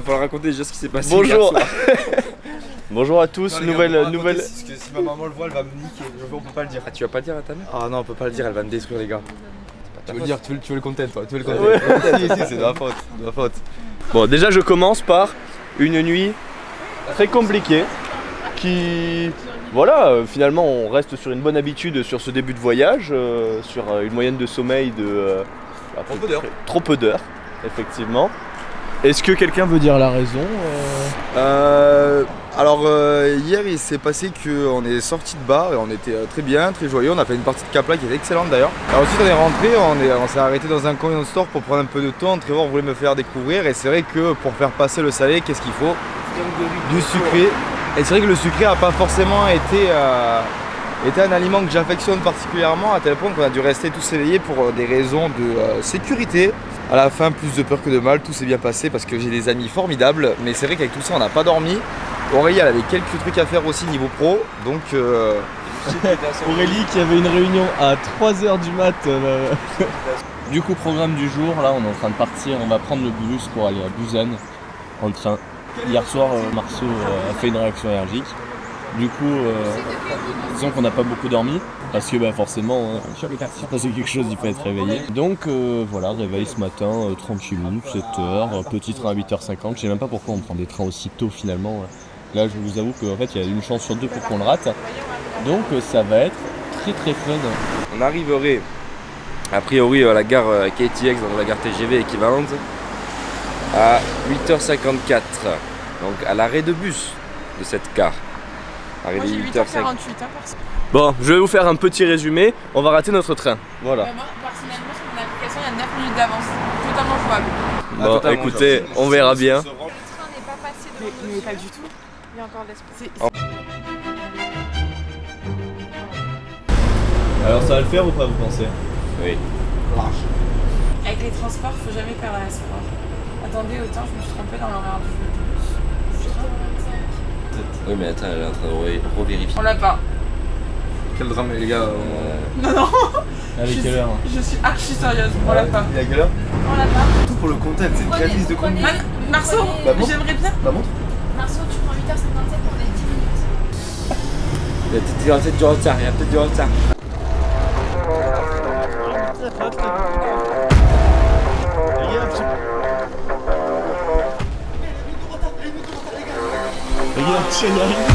Va falloir raconter déjà ce qui s'est passé. Bonjour. Bonjour à tous, non, nouvelle. Parce que si ma maman le voit, elle va me niquer. On peut pas le dire. Ah, tu vas pas le dire à ta mère? Ah non, on peut pas le dire, elle va me détruire, les gars. Tu veux le dire, tu veux le content, toi. Tu veux le content. Ouais. Si, c'est de ma faute. De ma faute. Bon, déjà, je commence par une nuit très compliquée qui. Voilà, finalement, on reste sur une bonne habitude sur ce début de voyage, sur une moyenne de sommeil de. Trop peu d'heures, effectivement. Est-ce que quelqu'un veut dire la raison Alors hier il s'est passé qu'on est sorti de bar et on était très bien, très joyeux. On a fait une partie de Capla qui était excellente d'ailleurs. Alors ensuite on est rentré, on s'est arrêté dans un convenience store pour prendre un peu de temps. Trevor voulait me faire découvrir et c'est vrai que pour faire passer le salé, qu'est-ce qu'il faut? Du sucré. Et c'est vrai que le sucré n'a pas forcément été un aliment que j'affectionne particulièrement, à tel point qu'on a dû rester tous éveillés pour des raisons de sécurité. À la fin, plus de peur que de mal, tout s'est bien passé parce que j'ai des amis formidables. Mais c'est vrai qu'avec tout ça, on n'a pas dormi. Aurélie, elle avait quelques trucs à faire aussi niveau pro. Donc Aurélie qui avait une réunion à 3h du mat. Du coup, programme du jour, là on est en train de partir, on va prendre le bus pour aller à Busan en train. Hier soir, Marceau a fait une réaction allergique. Du coup, disons qu'on n'a pas beaucoup dormi, parce que forcément, c'est quelque chose, il faut être réveillé. Donc voilà, réveil ce matin, tranquillou, 7h, petit train à 8h50, je sais même pas pourquoi on prend des trains aussi tôt finalement. Là, je vous avoue qu'en fait, il y a une chance sur deux pour qu'on le rate. Donc ça va être très très fun. on arriverait a priori à la gare KTX, dans la gare TGV équivalente, à 8h54. Donc à l'arrêt de bus de cette gare. Moi j'ai 8h48 parce que... Bon, je vais vous faire un petit résumé. On va rater notre train. Voilà. moi personnellement sur mon application il y a 9 minutes d'avance. Totalement jouable. Bon, totalement, écoutez, on verra bien. Le train n'est pas passé devant nous. Mais pas du tout. Il y a encore de l'espace. Alors ça va le faire ou pas, vous pensez? Oui. Avec les transports, faut jamais perdre à l'espoir. Attendez, autant je me suis trompée dans l'horaire du bus. Oui mais attends, elle est en train de revérifier. On l'a pas. Quel drame les gars. Non, non. Avec quelle heure? Je suis archi sérieuse. On l'a pas. Il y a quelle heure? On l'a pas. Tout pour le content, c'est une calice de content. Marceau, j'aimerais bien. Bah montre. Marceau, tu prends 8h57 pour les 10 minutes. Il y a peut-être du retard, il y a peut-être du retard. Regarde, tu y arrives.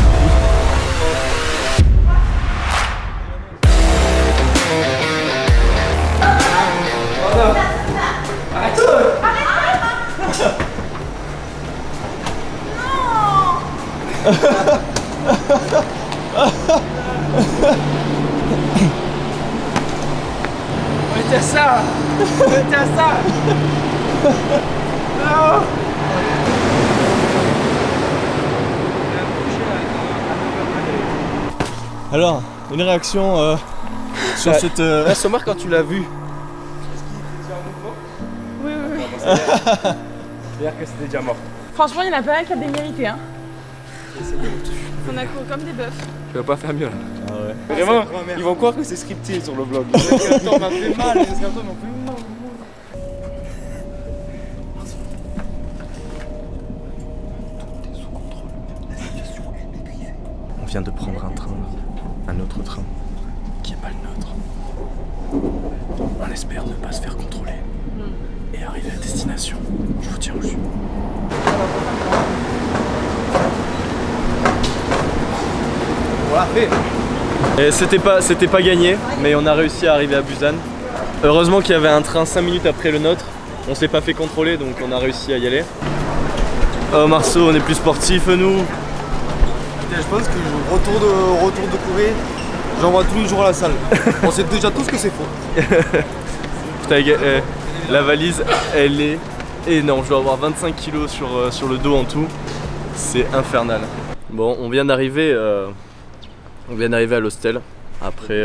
On était à ça. On était à ça. Non. Alors, une réaction sur cette... Assommoir quand tu l'as vu. Oui, oui, oui. C'est-à-dire que c'était déjà mort. Franchement, il y en a pas mal qui a démérité. Hein. On a couru comme des bœufs. Je vais pas faire mieux là. Ah ouais. Vraiment, ils vont croire que c'est scripté sur le vlog. Les escalators m'ont fait mal, les escalators m'ont fait mal. On vient de prendre un autre train, qui n'est pas le nôtre. On espère ne pas se faire contrôler et arriver à destination. Je vous tiens au jus. Voilà, fait. Et c'était pas gagné, mais on a réussi à arriver à Busan. Heureusement qu'il y avait un train 5 minutes après le nôtre. On s'est pas fait contrôler, donc on a réussi à y aller. Oh Marceau, on est plus sportif nous. Je pense que retour de Corée, j'envoie tous les jours à la salle. On sait déjà tous que c'est faux. Putain, la valise, elle est énorme. Je dois avoir 25 kilos sur le dos en tout. C'est infernal. Bon, on vient d'arriver à l'hostel après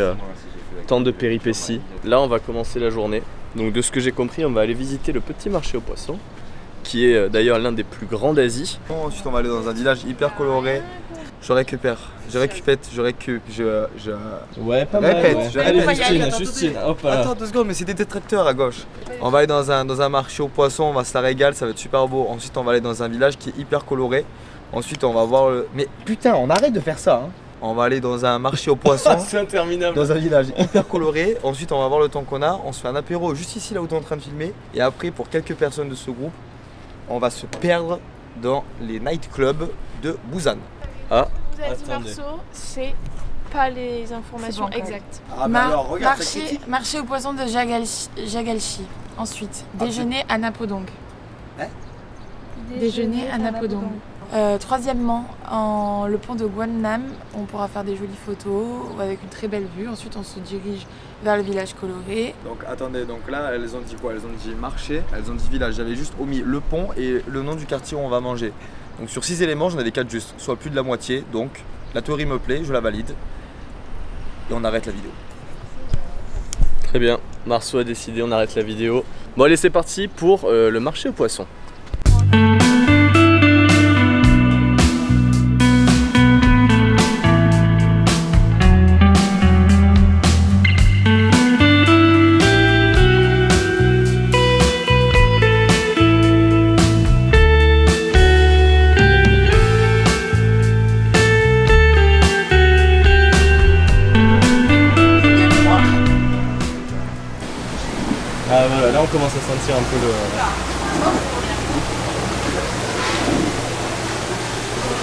tant de péripéties. Là, on va commencer la journée. Donc, de ce que j'ai compris, on va aller visiter le petit marché aux poissons qui est d'ailleurs l'un des plus grands d'Asie. Ensuite on va aller dans un village hyper coloré. Je répète. Ouais, pas mal. Répète, Ouais. je Allez, répète. Justine, hop là. Attends 2 secondes, mais c'est des détracteurs à gauche. On va aller dans un marché aux poissons, on va se la régaler, ça va être super beau. Ensuite on va aller dans un village qui est hyper coloré. Ensuite on va voir le... Mais putain, on arrête de faire ça hein. On va aller dans un marché aux poissons. C'est interminable. Dans un village hyper coloré. Ensuite on va voir le temps qu'on a. On se fait un apéro juste ici là où tu es en train de filmer. Et après pour quelques personnes de ce groupe, on va se perdre dans les nightclubs de Busan. Ah, Vous avez dit Attendez. Marceau, c'est pas les informations C'est bancal. exactes. Ah Marché aux poissons de Jagalchi. Ensuite, déjeuner à Napodong. Déjeuner à Napodong. Troisièmement, le pont de Guannam, on pourra faire des jolies photos avec une très belle vue. Ensuite, on se dirige vers le village coloré. Donc attendez, donc là elles ont dit quoi? Elles ont dit marché, elles ont dit village. J'avais juste omis le pont et le nom du quartier où on va manger. Donc sur 6 éléments, j'en avais 4 juste, soit plus de la moitié. Donc la théorie me plaît, je la valide. Et on arrête la vidéo. très bien. Marceau a décidé, on arrête la vidéo. Bon allez, c'est parti pour le marché aux poissons. Ah voilà, là on commence à sentir un peu le...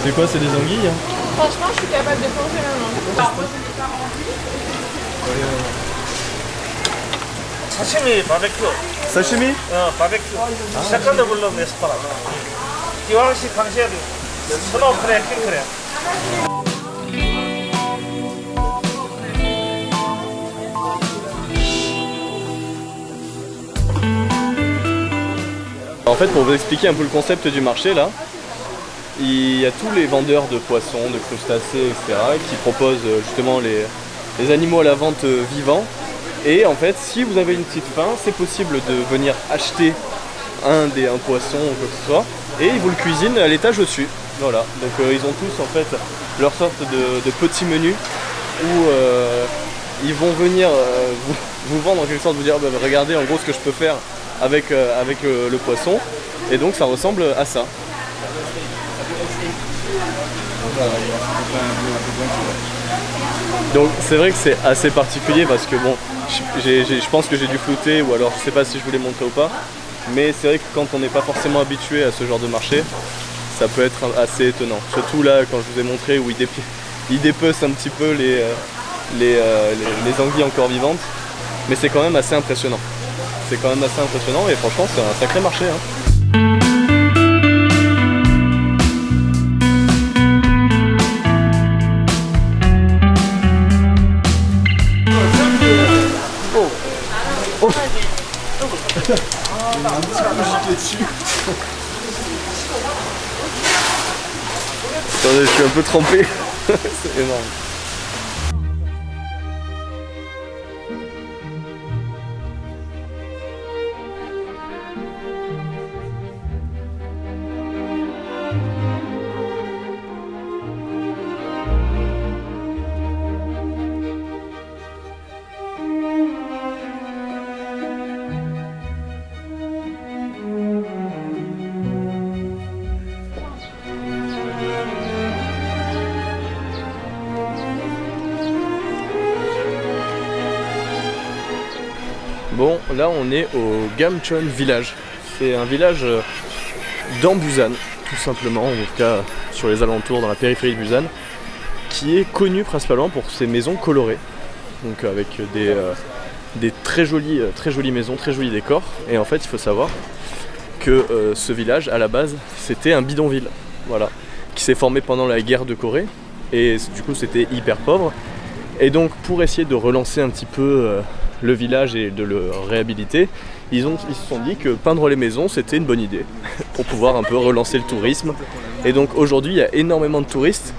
C'est quoi, c'est des anguilles hein? Franchement, je suis capable de plonger ma main. 사시미 바베큐. Sashimi? 바베큐. 세컨드 블루 레스토랑. 기왕식 강시야리. 스노우 크랙, 킹 크랙. En fait, pour vous expliquer un peu le concept du marché là, il y a tous les vendeurs de poissons, de crustacés, etc. qui proposent justement les animaux à la vente vivants. Et en fait, si vous avez une petite faim, c'est possible de venir acheter un poisson ou quoi que ce soit, et ils vous le cuisinent à l'étage au-dessus. Voilà, donc ils ont tous en fait leur sorte de petits menus où ils vont venir vous vendre en quelque sorte, vous dire bah, regardez en gros ce que je peux faire avec le poisson, et donc ça ressemble à ça. Donc c'est vrai que c'est assez particulier parce que bon, je pense que j'ai dû flouter, ou alors je sais pas si je vous l'ai montré ou pas, mais c'est vrai que quand on n'est pas forcément habitué à ce genre de marché, ça peut être assez étonnant. Surtout là quand je vous ai montré où il dépece un petit peu les anguilles encore vivantes, mais c'est quand même assez impressionnant. C'est quand même assez impressionnant et franchement c'est un sacré marché hein. Attendez, je suis un peu trempé. C'est énorme. Bon, là on est au Gamcheon Village. C'est un village dans Busan, tout simplement, en tout cas sur les alentours, dans la périphérie de Busan, qui est connu principalement pour ses maisons colorées. Donc avec des très jolies maisons, très jolis décors. Et en fait, il faut savoir que ce village, à la base, c'était un bidonville, voilà, qui s'est formé pendant la guerre de Corée. Et du coup, c'était hyper pauvre. Et donc, pour essayer de relancer un petit peu le village et de le réhabiliter, ils se sont dit que peindre les maisons c'était une bonne idée pour pouvoir un peu relancer le tourisme. Et donc aujourd'hui il y a énormément de touristes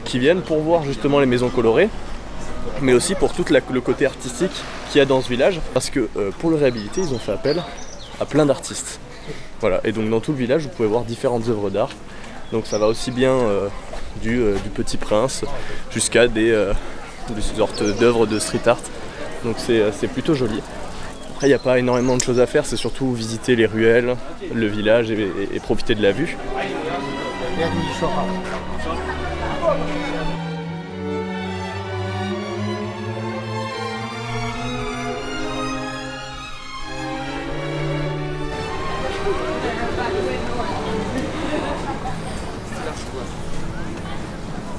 qui viennent pour voir justement les maisons colorées, mais aussi pour tout le côté artistique qu'il y a dans ce village, parce que pour le réhabiliter ils ont fait appel à plein d'artistes. Voilà, et donc dans tout le village vous pouvez voir différentes œuvres d'art. Donc ça va aussi bien du Petit Prince jusqu'à des sortes d'œuvres de street art. Donc c'est plutôt joli. Après il n'y a pas énormément de choses à faire, c'est surtout visiter les ruelles, le village et profiter de la vue.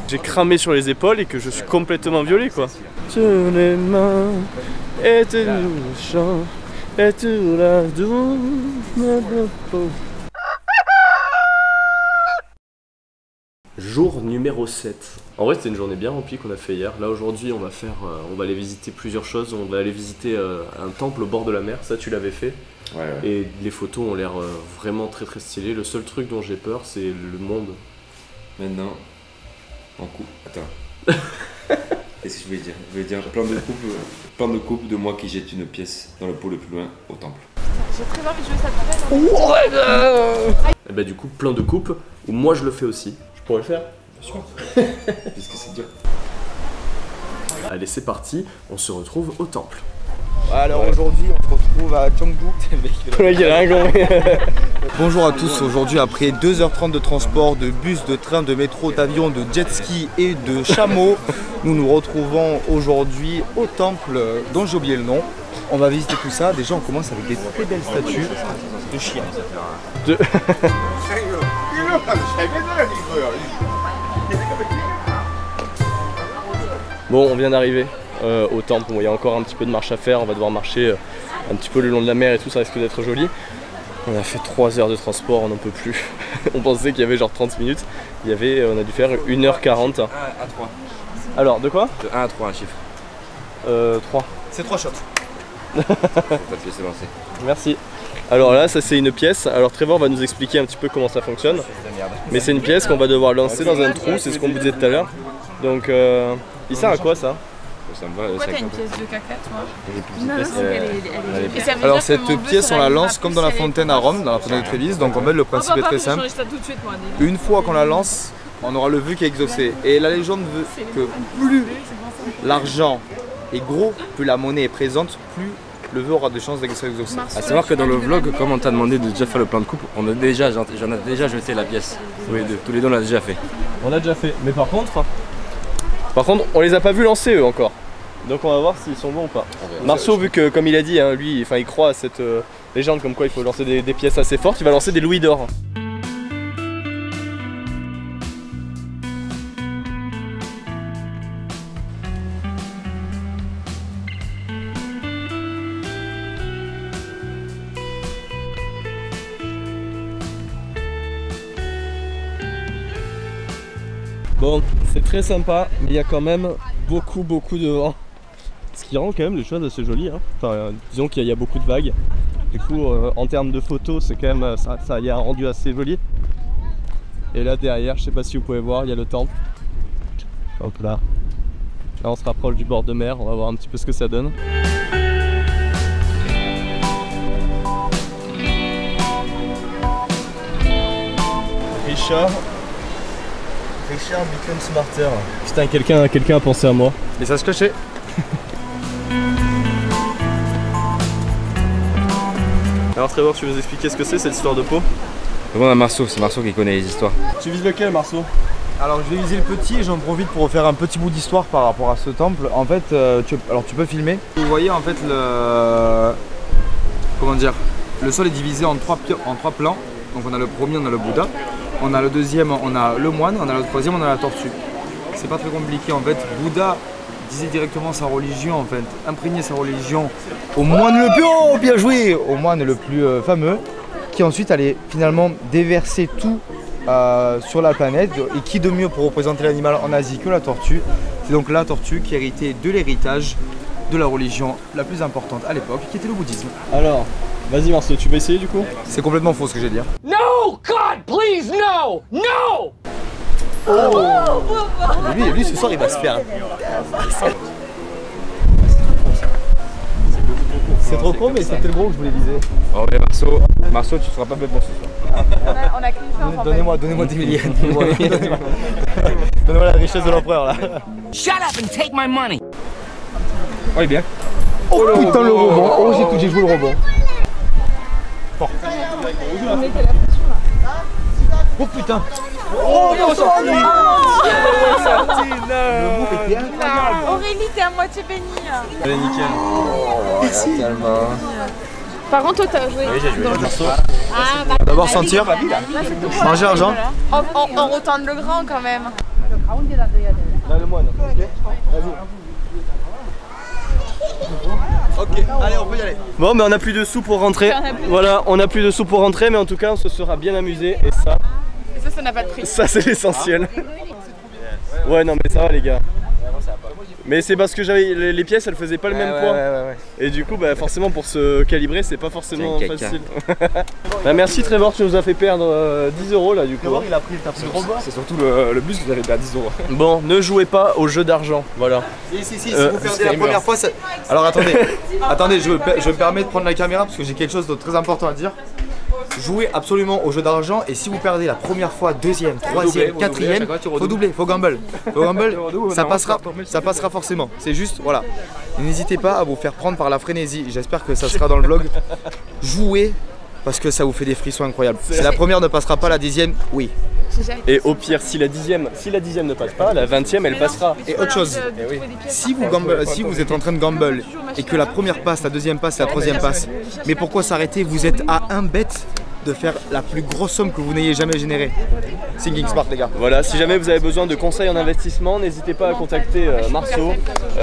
J'ai cramé sur les épaules et que je suis complètement violé quoi. Tous les mains et tout le chant et tout la Jour numéro 7. En vrai c'était une journée bien remplie qu'on a fait hier. Là aujourd'hui on va aller visiter plusieurs choses. On va aller visiter un temple au bord de la mer, ça tu l'avais fait. Ouais. Et les photos ont l'air vraiment très très stylées. Le seul truc dont j'ai peur c'est le monde. Maintenant, en coupe. Attends. Qu'est-ce que je vais dire? Je vais dire plan de coupe de moi qui jette une pièce dans le pot le plus loin au temple. J'ai très envie de jouer ça tout Et bah du coup plein de coupes où moi je le fais aussi. Je pourrais le faire? Bien sûr. Puisque c'est dur. Allez c'est parti, on se retrouve au temple. Alors aujourd'hui on se retrouve à Cheongju. Bonjour à tous, aujourd'hui après 2h30 de transport, de bus, de train, de métro, d'avion, de jet ski et de chameau, nous nous retrouvons aujourd'hui au temple dont j'ai oublié le nom. On va visiter tout ça, déjà on commence avec des très belles statues de chiens. Bon on vient d'arriver au temple, bon, il y a encore un petit peu de marche à faire, on va devoir marcher un petit peu le long de la mer et tout, ça risque d'être joli. On a fait 3 heures de transport, on n'en peut plus. On pensait qu'il y avait genre 30 minutes, on a dû faire 1h40. 1 à 3. Alors, de quoi? De 1 à 3 un chiffre. 3. C'est 3 shots. Faut pas te laisser lancer. Merci. Alors là, ça c'est une pièce. Alors Trevor va nous expliquer un petit peu comment ça fonctionne. Mais c'est une pièce qu'on va devoir lancer dans un trou, c'est ce qu'on vous disait tout à l'heure. Donc, il sert à quoi ça? Ça me va, Pourquoi t'as une pièce de caca toi? pièce. Et ça veut Alors dire que cette mon pièce vœu on la sera lance pas comme plus dans la salé fontaine que à moi. Rome, dans la fontaine de Trévise. Donc en fait le principe est très simple. Je change ça tout de suite moi. Des- Une fois qu'on la lance, on aura le vœu qui est exaucé. Et la légende veut que plus l'argent est gros, plus la monnaie est présente, plus le vœu aura de chances d'être exaucé. À savoir que dans le vlog, comme on t'a demandé de déjà faire le plan de coupe, j'en ai déjà jeté la pièce. Tous les deux on l'a déjà fait. On l'a déjà fait. Mais par contre, on les a pas vus lancer eux encore. Donc on va voir s'ils sont bons ou pas. Marceau, vu que comme il a dit, hein, lui, il croit à cette légende comme quoi il faut lancer des pièces assez fortes, il va lancer des louis d'or. Bon, c'est très sympa, mais il y a quand même beaucoup de vent. Ce qui rend quand même les choses assez jolies. Hein. Enfin, disons qu'il y a beaucoup de vagues. Du coup, en termes de photos, c'est quand même ça y a un rendu assez joli. Et là derrière, je sais pas si vous pouvez voir, il y a le temple. Hop là. Là, on se rapproche du bord de mer. On va voir un petit peu ce que ça donne. Richard become smarter. Putain, quelqu'un a pensé à moi. Mais ça se cachait. Alors Trevor, tu veux nous expliquer ce que c'est cette histoire de pot? Demande à Marceau, c'est Marceau qui connaît les histoires. Tu vises lequel, Marceau? Alors je vais viser le petit et j'en profite pour faire un petit bout d'histoire par rapport à ce temple. En fait, tu peux filmer. Vous voyez en fait le sol est divisé en trois plans. Donc on a le premier, on a le Bouddha. On a le deuxième, on a le moine. On a le troisième, on a la tortue. C'est pas très compliqué en fait. Bouddha disait directement sa religion en fait, imprégner sa religion au moine le plus bien joué, au moine le plus fameux, qui ensuite allait finalement déverser tout sur la planète. Et qui de mieux pour représenter l'animal en Asie que la tortue? C'est donc la tortue qui héritait de l'héritage de la religion la plus importante à l'époque, qui était le bouddhisme. Alors, vas-y Marceau, tu veux essayer du coup? C'est complètement faux ce que j'ai dit. No, God, please, no, no. Lui ce soir il va se faire. C'est trop gros, mais c'était le gros que je voulais viser. Oh mais Marceau, tu seras pas bête pour ce soir. On a qu'une chance en fait. Donnez-moi 10 millions. Donnez-moi la richesse de l'empereur là. Shut up and take my money. Oh il est bien. Oh putain le rebond. Oh j'ai joué le rebond. Fort. Oh putain. Oh il est ressorti. Le move était incroyable. Aurélie, t'es à moitié bénie. Allez, nickel. Merci. Par contre, toi, t'as joué. Oui, j'ai joué. D'abord sentir. Manger l'argent. On retourne le grand quand même. Là, le moine. Ok, allez, on peut y aller. Bon, mais on a plus de sous pour rentrer. Voilà, on a plus de sous pour rentrer, mais en tout cas, on se sera bien amusé. Et ça, Ça n'a pas de prix. ça c'est l'essentiel. Ouais, non, mais ça va, les gars. Mais c'est parce que j'avais les pièces, elles faisaient pas le même poids. Et du coup, bah, forcément, pour se calibrer, c'est pas forcément facile. Bah, merci Trevor, tu nous as fait perdre 10 € là, du coup. Il a pris le tapis. C'est surtout le bus que vous avez perdu 10 €. Bon, ne jouez pas au jeu d'argent, voilà. Si vous perdez la première fois, ça... Alors attendez, je me permets de prendre la caméra parce que j'ai quelque chose de très important à dire. Jouez absolument au jeu d'argent et si vous perdez la première fois, deuxième, troisième, quatrième, faut doubler, faut gamble. Faut gamble, ça passera forcément. C'est juste, voilà. N'hésitez pas à vous faire prendre par la frénésie. J'espère que ça sera dans le vlog. Jouez parce que ça vous fait des frissons incroyables. Si la première ne passera pas, la 10e, oui. Et au pire, si la 10e ne passe pas, la 20e elle passera. Et autre chose, si vous êtes en train de gamble et que la première passe, la deuxième passe, la troisième passe, mais pourquoi s'arrêter? Vous êtes à un bet de faire la plus grosse somme que vous n'ayez jamais générée. Thinking Smart les gars. Voilà, si jamais vous avez besoin de conseils en investissement, n'hésitez pas à contacter Marceau.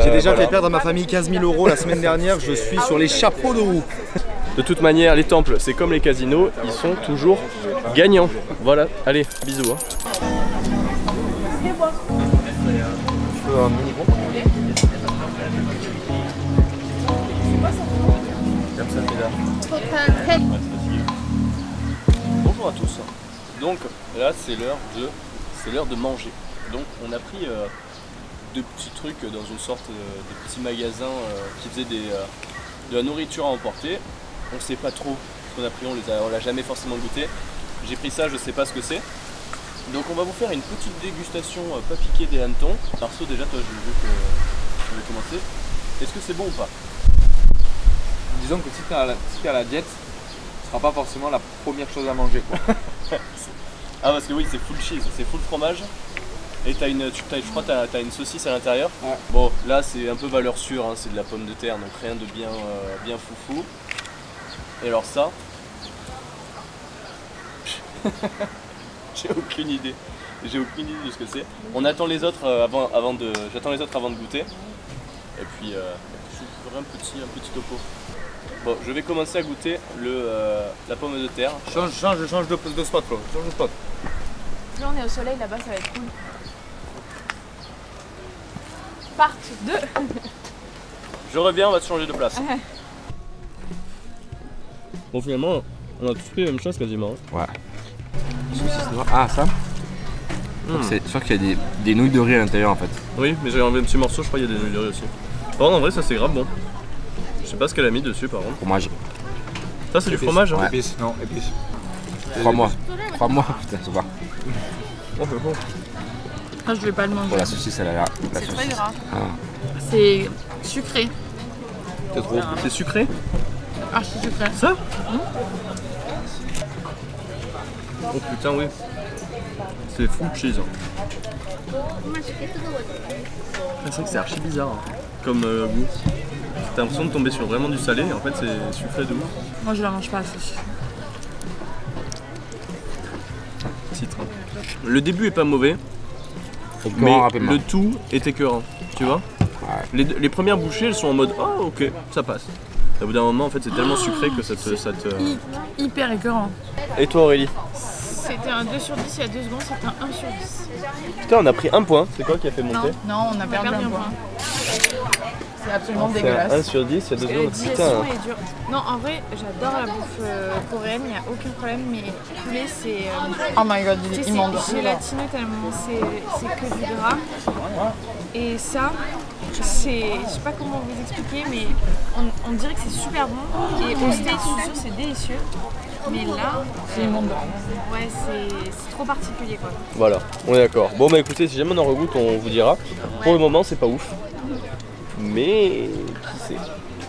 J'ai déjà fait perdre à ma famille 15 000 € la semaine dernière, je suis sur les chapeaux de roue. De toute manière, les temples, c'est comme les casinos, ils sont toujours gagnants. Voilà, allez, bisous. Hein. Bonjour à tous. Donc là, c'est l'heure de manger. Donc on a pris deux petits trucs dans une sorte de petit magasin qui faisait de la nourriture à emporter. On sait pas trop ce qu'on a pris, on l'a jamais forcément goûté. J'ai pris ça, je sais pas ce que c'est. Donc on va vous faire une petite dégustation pas piquée des hannetons. Marceau, déjà toi je veux que tu veux commencer. Est-ce que c'est bon ou pas? Disons que si tu es à la diète, ce sera pas forcément la première chose à manger quoi. Ah parce que oui, c'est full cheese, c'est full fromage. Et je crois que t'as une saucisse à l'intérieur. Ouais. Bon là c'est un peu valeur sûre, hein, c'est de la pomme de terre, donc rien de bien foufou. Et alors ça, j'ai aucune idée de ce que c'est. On attend les autres j'attends les autres avant de goûter. Et puis je vous ferai un petit topo. Bon, je vais commencer à goûter la pomme de terre. Change de spot, Flo. Change de spot. Là on est au soleil, là-bas ça va être cool. Part 2. Je reviens, on va se changer de place. Bon finalement, on a tous pris la même chose quasiment. Ouais. Ah ça c'est sûr qu'il y a des nouilles de riz à l'intérieur en fait. Oui, mais j'ai enlevé un petit morceau, je crois qu'il y a des nouilles de riz aussi. Par contre en vrai ça c'est grave bon. Je sais pas ce qu'elle a mis dessus par contre. Fromage. Ça c'est du fromage hein? Ouais. Épices, non, épices. Crois-moi, putain c'est pas. Oh c'est bon. Ah, je vais pas le manger. Pour la saucisse elle a l'air. C'est très gras. Ah. C'est sucré. C'est trop. C'est sucré? Archi sucré. Ça? Oh putain oui. C'est full cheese. Ah, c'est vrai que c'est archi bizarre hein, comme goût. T'as l'impression de tomber sur vraiment du salé et en fait c'est sucré de ouf. Moi je la mange pas la saucisse. Titre. Le début est pas mauvais, mais le tout est écœurant, tu vois. Ouais. Les premières bouchées elles sont en mode oh ok ça passe. Au bout d'un moment en fait c'est tellement sucré que ça te... Hyper écœurant. Et toi Aurélie? C'était un 2 sur 10 il y a 2 secondes, c'était un 1 sur 10. Putain on a pris un point, c'est quoi qui a fait monter? Non, on a perdu un point. C'est absolument C'est dégueulasse. 1 sur 10, il y a 2 La secondes. digestion Putain. est dure. Non, en vrai, j'adore la bouffe coréenne, il n'y a aucun problème, mais poulet, c'est Oh my god, il est immonde. gélatineux tellement c'est que du gras. Et ça, c'est, je sais pas comment vous expliquer, mais on dirait que c'est super bon. Et au steak, je suis sûre, c'est délicieux. Mais là, C'est immonde. ouais, c'est trop particulier quoi. Voilà, on est d'accord. Bon bah écoutez, si jamais on en regoute, on vous dira. Pour le moment, c'est pas ouf. Mais qui sait.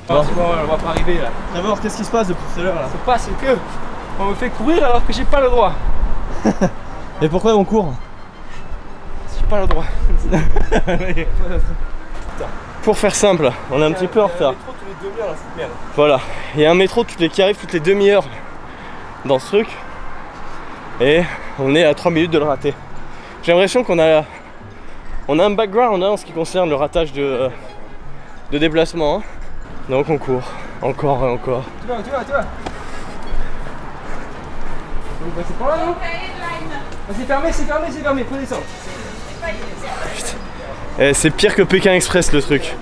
Bon, on va pas arriver là. D'abord, qu'est-ce qui se passe depuis tout à l'heure là? Pas, c'est que on me fait courir alors que j'ai pas le droit. Et pourquoi on court? J'ai pas le droit. Pour faire simple, on est un petit peu en retard. Métro tous les demi-heures là, c'est merde. Voilà, il y a un métro qui arrive toutes les demi-heures dans ce truc. Et on est à 3 minutes de le rater. J'ai l'impression qu'on a un background en ce qui concerne le ratage de déplacement. Hein. Donc on court, encore et encore. Tu vas. Vous passez par là, non? C'est fermé, prenez ça. Eh, c'est pire que Pékin Express le truc.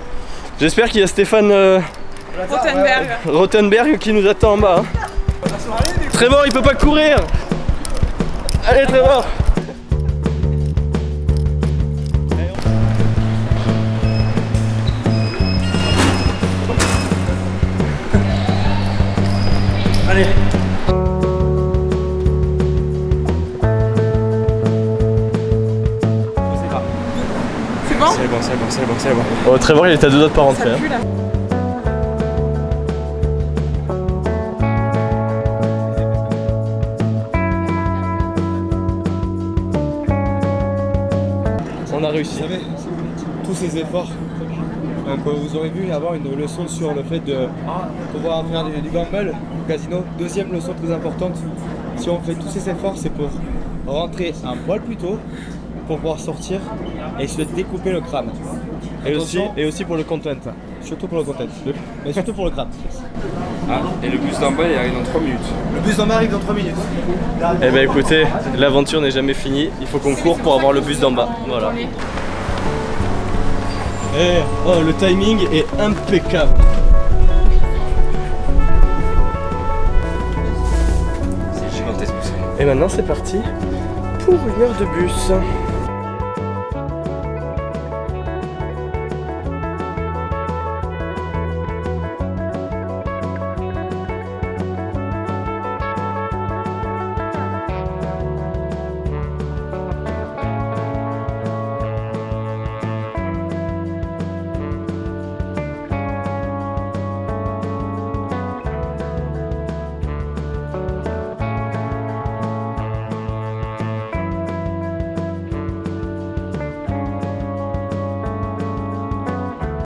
J'espère qu'il y a Stéphane Rothenberg qui nous attend en bas. Hein. Trevor, il peut pas courir. Allez Trevor. Allez. C'est bon? C'est bon. Oh, Trevor, il est à 2 doigts de pas rentrer. Ça pue là. On a réussi. Vous savez, tous ces efforts, donc vous aurez vu avoir une leçon sur le fait de pouvoir faire du gamble au casino. Deuxième leçon très importante, si on fait tous ces efforts, c'est pour rentrer un poil plus tôt, pour pouvoir sortir et se découper le crâne. Et aussi pour le content. Surtout pour le content, mais surtout pour le crâne. Ah, et le bus d'en bas il arrive dans 3 minutes. Le bus d'en bas arrive dans 3 minutes. Eh ben écoutez, l'aventure n'est jamais finie. Il faut qu'on court pour avoir le bus d'en bas. Voilà. Eh, oh, le timing est impeccable. C'est gigantesque. Et maintenant c'est parti pour 1 heure de bus.